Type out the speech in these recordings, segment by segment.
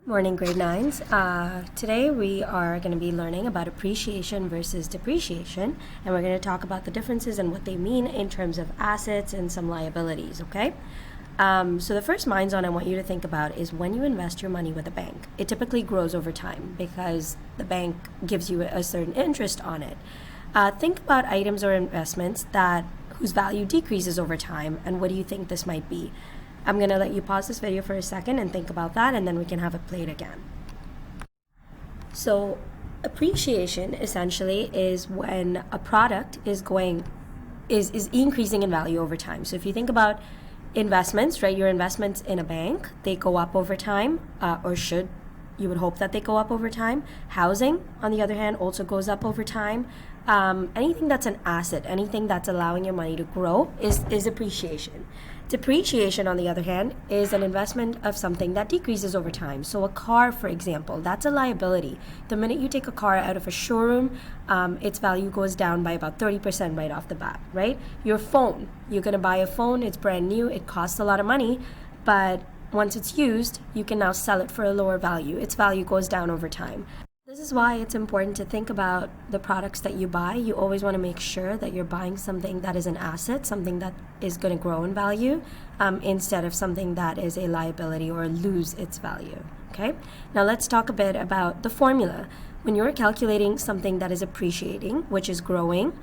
Morning, grade 9s. Today we are going to be learning about appreciation versus depreciation, and we're going to talk about the differences and what they mean in terms of assets and some liabilities, okay? So the first mind-zone I want you to think about is when you invest your money with a bank, it typically grows over time because the bank gives you a certain interest on it. Think about items or investments whose value decreases over time, and what do you think this might be? I'm going to let you pause this video for a second and think about that, and then we can have it played again. So appreciation essentially is when a product is increasing in value over time. So if you think about investments, right, your investments in a bank, they go up over time, you would hope that they go up over time. Housing, on the other hand, also goes up over time. Anything that's an asset, anything that's allowing your money to grow is appreciation. Depreciation, on the other hand, is an investment of something that decreases over time. So a car, for example, that's a liability. The minute you take a car out of a showroom, its value goes down by about 30% right off the bat, right? Your phone, you're going to buy a phone, it's brand new, it costs a lot of money, but once it's used, you can now sell it for a lower value. Its value goes down over time. This is why it's important to think about the products that you buy. You always want to make sure that you're buying something that is an asset, something that is going to grow in value, instead of something that is a liability or lose its value. Okay? Now let's talk a bit about the formula. When you're calculating something that is appreciating, which is growing,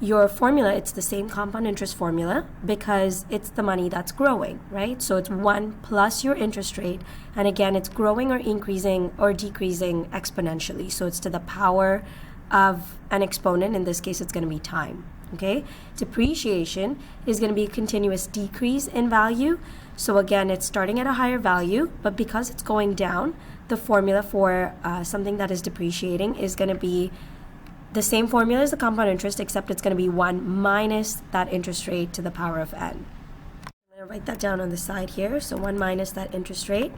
your formula, it's the same compound interest formula because it's the money that's growing, right? So it's 1 plus your interest rate, and again, it's growing or increasing or decreasing exponentially. So it's to the power of an exponent. In this case, it's going to be time, okay? Depreciation is going to be a continuous decrease in value. So again, it's starting at a higher value, but because it's going down, the formula for something that is depreciating is going to be the same formula as the compound interest, except it's going to be 1 minus that interest rate to the power of n. I'm going to write that down on the side here. So 1 minus that interest rate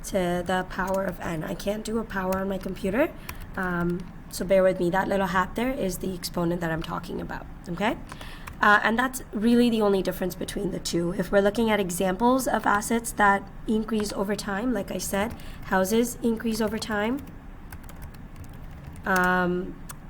to the power of n. I can't do a power on my computer, so bear with me. That little hat there is the exponent that I'm talking about, okay? And that's really the only difference between the two. If we're looking at examples of assets that increase over time, like I said, houses increase over time.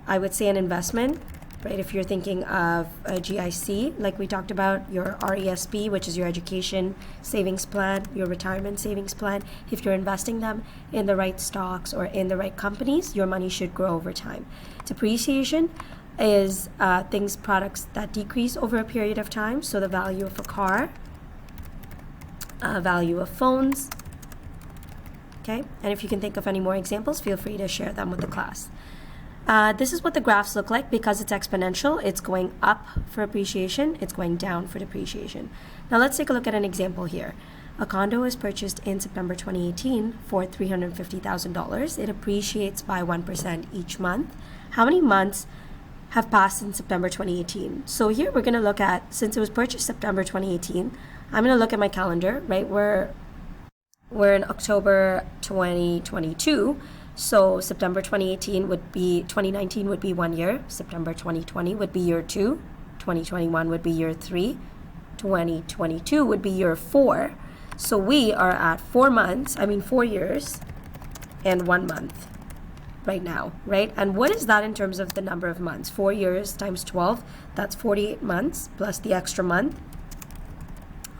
I would say an investment, right? If you're thinking of a GIC, like we talked about, your RESP, which is your education savings plan, your retirement savings plan, if you're investing them in the right stocks or in the right companies, your money should grow over time. Depreciation is products that decrease over a period of time. So the value of a car, value of phones, okay? And if you can think of any more examples, feel free to share them with the class. This is what the graphs look like. Because it's exponential, it's going up for appreciation, it's going down for depreciation. Now let's take a look at an example here. A condo was purchased in September 2018 for $350,000. It appreciates by 1% each month. How many months have passed in September 2018? So here we're going to look at, since it was purchased September 2018, I'm going to look at my calendar, right? We're in October 2022. So September 2019 would be 1 year. September 2020 would be year 2. 2021 would be year 3. 2022 would be year 4. So we are at 4 years and 1 month right now, right? And what is that in terms of the number of months? 4 years times 12, that's 48 months plus the extra month.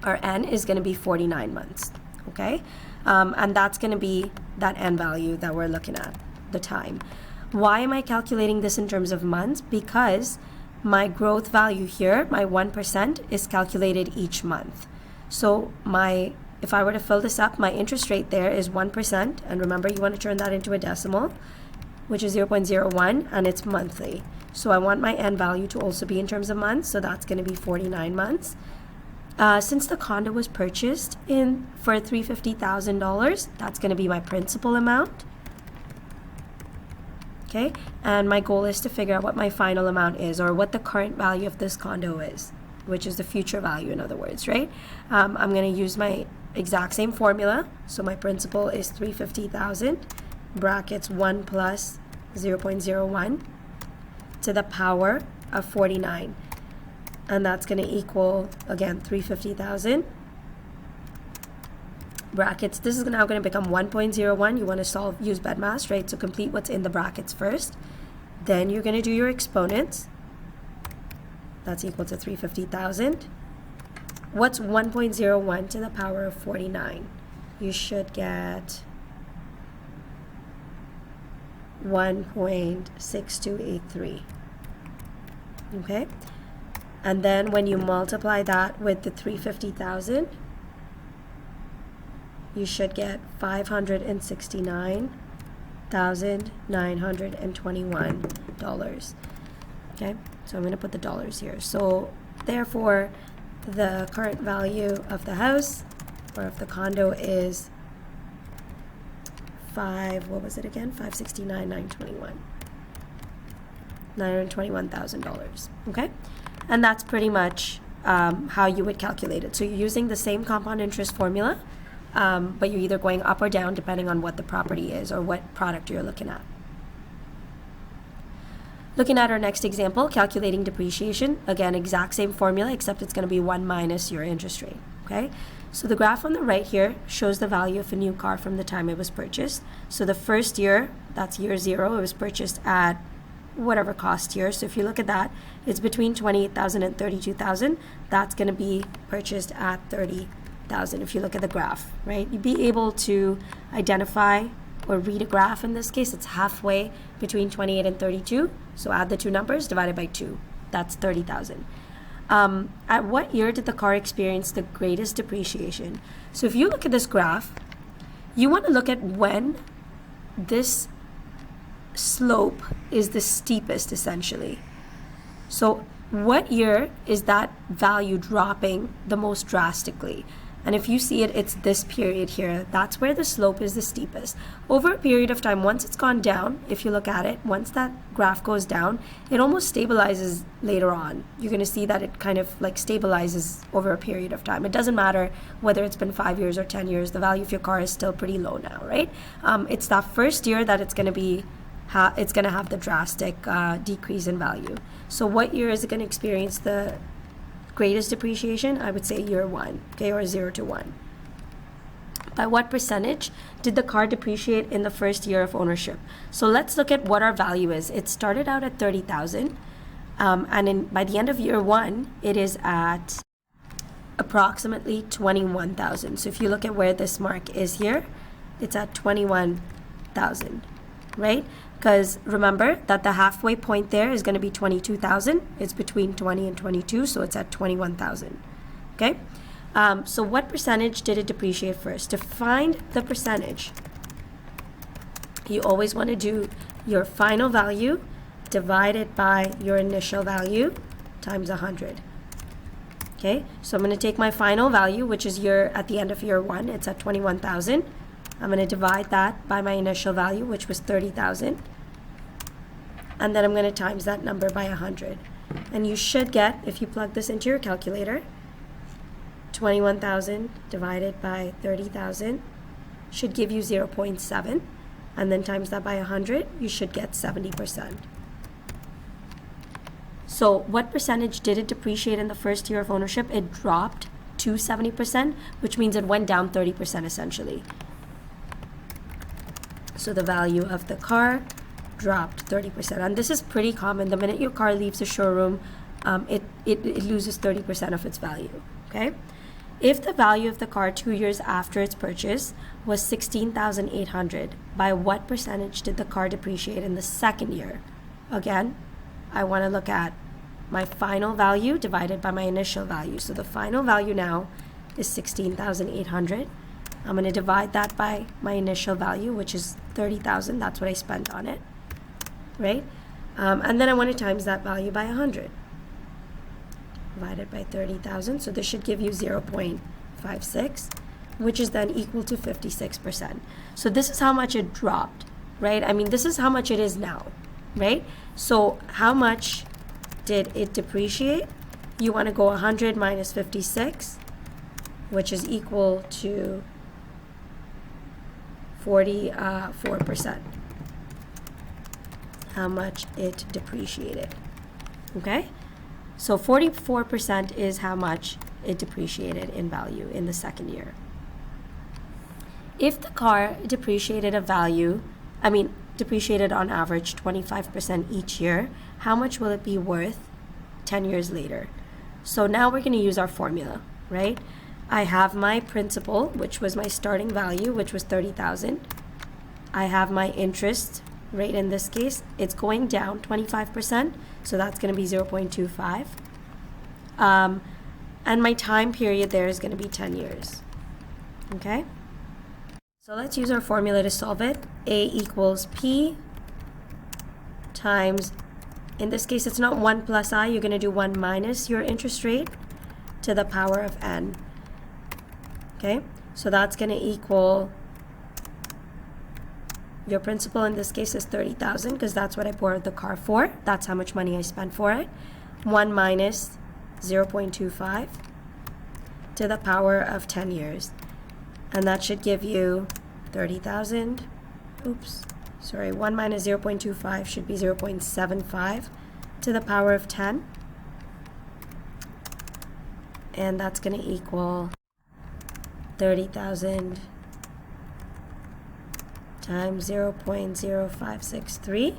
Our N is going to be 49 months, okay? And that's going to be that n value that we're looking at, the time. Why am I calculating this in terms of months? Because my growth value here, my 1%, is calculated each month. So if I were to fill this up, my interest rate there is 1%. And remember, you want to turn that into a decimal, which is 0.01, and it's monthly. So I want my n value to also be in terms of months. So that's going to be 49 months. Since the condo was purchased for $350,000, that's going to be my principal amount. Okay, and my goal is to figure out what my final amount is, or what the current value of this condo is, which is the future value, in other words, right? I'm going to use my exact same formula. So my principal is $350,000, brackets 1 plus 0.01 to the power of 49. And that's going to equal, again, $350,000 brackets. This is now going to become 1.01. You want to use BEDMAS, right? So complete what's in the brackets first. Then you're going to do your exponents. That's equal to 350,000. What's 1.01 to the power of 49? You should get 1.6283. Okay? And then when you multiply that with the 350,000, you should get $569,921. Okay? So I'm going to put the dollars here. So therefore, the current value of the house or of the condo is $921,000. Okay? And that's pretty much how you would calculate it. So you're using the same compound interest formula, but you're either going up or down depending on what the property is or what product you're looking at. Looking at our next example, calculating depreciation. Again, exact same formula, except it's going to be 1 minus your interest rate. Okay? So the graph on the right here shows the value of a new car from the time it was purchased. So the first year, that's year 0, it was purchased at whatever cost here. So if you look at that, it's between 28,000 and 32,000. That's going to be purchased at 30,000 if you look at the graph, right? You'd be able to identify or read a graph. In this case, it's halfway between 28 and 32. So add the two numbers, divided by 2. That's 30,000. At what year did the car experience the greatest depreciation? So if you look at this graph, you want to look at when this slope is the steepest, essentially. So what year is that value dropping the most drastically? And if you see it, it's this period here. That's where the slope is the steepest. Over a period of time, once it's gone down, if you look at it, once that graph goes down, it almost stabilizes later on. You're going to see that it kind of like stabilizes over a period of time. It doesn't matter whether it's been 5 years or 10 years. The value of your car is still pretty low now, right? It's that first year that it's going to be it's going to have the drastic decrease in value. So what year is it going to experience the greatest depreciation? I would say year 1, okay, or 0 to 1. By what percentage did the car depreciate in the first year of ownership? So let's look at what our value is. It started out at 30,000, and by the end of year 1, it is at approximately 21,000. So if you look at where this mark is here, it's at 21,000, right? Because remember that the halfway point there is going to be 22,000. It's between 20 and 22, so it's at 21,000. Okay? So what percentage did it depreciate first? To find the percentage, you always want to do your final value divided by your initial value times 100. Okay? So I'm going to take my final value, which is at the end of year 1. It's at 21,000. I'm going to divide that by my initial value, which was 30,000. And then I'm going to times that number by 100. And you should get, if you plug this into your calculator, 21,000 divided by 30,000 should give you 0.7. And then times that by 100, you should get 70%. So what percentage did it depreciate in the first year of ownership? It dropped to 70%, which means it went down 30% essentially. So the value of the car dropped 30%. And this is pretty common. The minute your car leaves the showroom, it loses 30% of its value. Okay? If the value of the car 2 years after its purchase was $16,800, by what percentage did the car depreciate in the second year? Again, I want to look at my final value divided by my initial value. So the final value now is $16,800. I'm going to divide that by my initial value, which is 30,000. That's what I spent on it, right? And then I want to times that value by 100. Divided by 30,000. So this should give you 0.56, which is then equal to 56%. So this is how much it dropped, right? I mean, this is how much it is now, right? So how much did it depreciate? You want to go 100 minus 56, which is equal to 44%. How much it depreciated. Okay? So 44% is how much it depreciated in value in the second year. if the car depreciated depreciated on average 25% each year, how much will it be worth 10 years later? So now we're going to use our formula, right? I have my principal, which was my starting value, which was $30,000. I have my interest rate in this case. It's going down 25%, so that's going to be 0.25. And my time period there is going to be 10 years. Okay? So let's use our formula to solve it. A equals P times, in this case it's not 1 plus I, you're going to do 1 minus your interest rate to the power of n. Okay? So that's going to equal, your principal in this case is $30,000 because that's what I borrowed the car for. That's how much money I spent for it. 1 minus 0.25 to the power of 10 years. And that should give you 30,000. Oops, sorry, 1 minus 0.25 should be 0.75 to the power of 10. And that's going to equal 30,000 times 0.0563.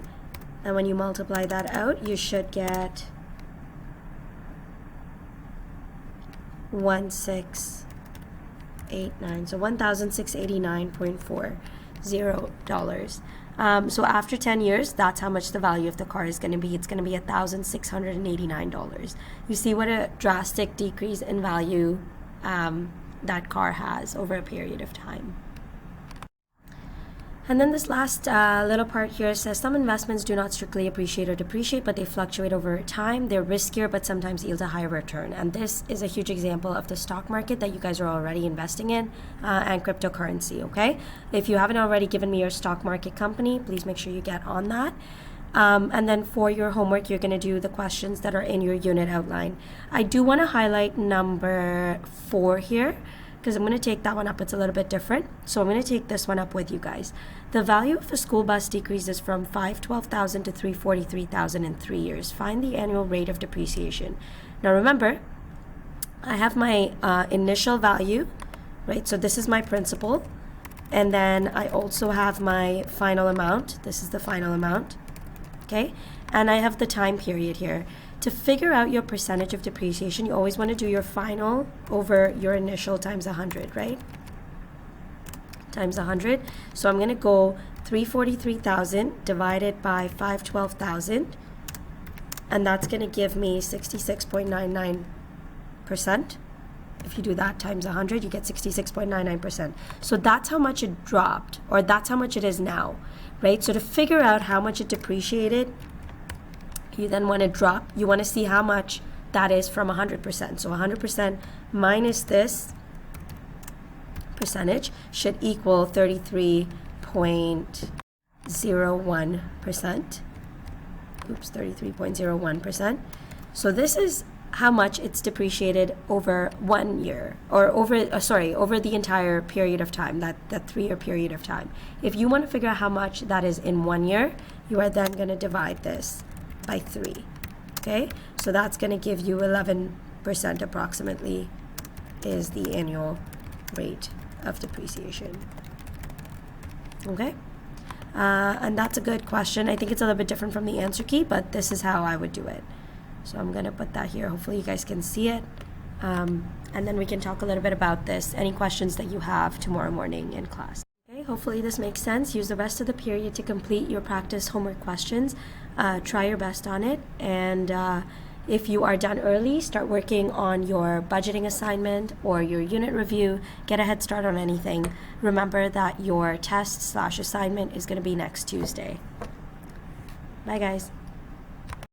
And when you multiply that out, you should get 1,689. So $1,689.40. So after 10 years, that's how much the value of the car is going to be. It's going to be $1,689. You see what a drastic decrease in value that car has over a period of time. And then this last little part here says some investments do not strictly appreciate or depreciate, but they fluctuate over time. They're riskier, but sometimes yield a higher return. And this is a huge example of the stock market that you guys are already investing in and cryptocurrency, okay? If you haven't already given me your stock market company, please make sure you get on that. And then for your homework, you're going to do the questions that are in your unit outline. I do want to highlight number 4 here, because I'm going to take that one up. It's a little bit different. So I'm going to take this one up with you guys. The value of a school bus decreases from $512,000 to $343,000 in 3 years. Find the annual rate of depreciation. Now remember, I have my initial value, right? So this is my principal. And then I also have my final amount. This is the final amount, okay? And I have the time period here. To figure out your percentage of depreciation, you always want to do your final over your initial times 100, right? Times 100. So I'm going to go 343,000 divided by 512,000, and that's going to give me 66.99%. If you do that times 100, you get 66.99%. So that's how much it dropped, or that's how much it is now, right? So to figure out how much it depreciated, you then want to drop, you want to see how much that is from 100%. So 100% minus this percentage should equal 33.01%. Oops, 33.01%. So this is how much it's depreciated over 1 year, or over the entire period of time, that 3-year period of time. If you want to figure out how much that is in 1 year, you are then going to divide this by 3. Okay, so that's going to give you 11% approximately is the annual rate of depreciation. Okay, and that's a good question. I think it's a little bit different from the answer key, but this is how I would do it. So I'm going to put that here. Hopefully you guys can see it, and then we can talk a little bit about this. Any questions that you have tomorrow morning in class. Okay, hopefully this makes sense. Use the rest of the period to complete your practice homework questions. Try your best on it, and if you are done early, start working on your budgeting assignment or your unit review. Get a head start on anything. Remember that your test/assignment is going to be next Tuesday. Bye guys.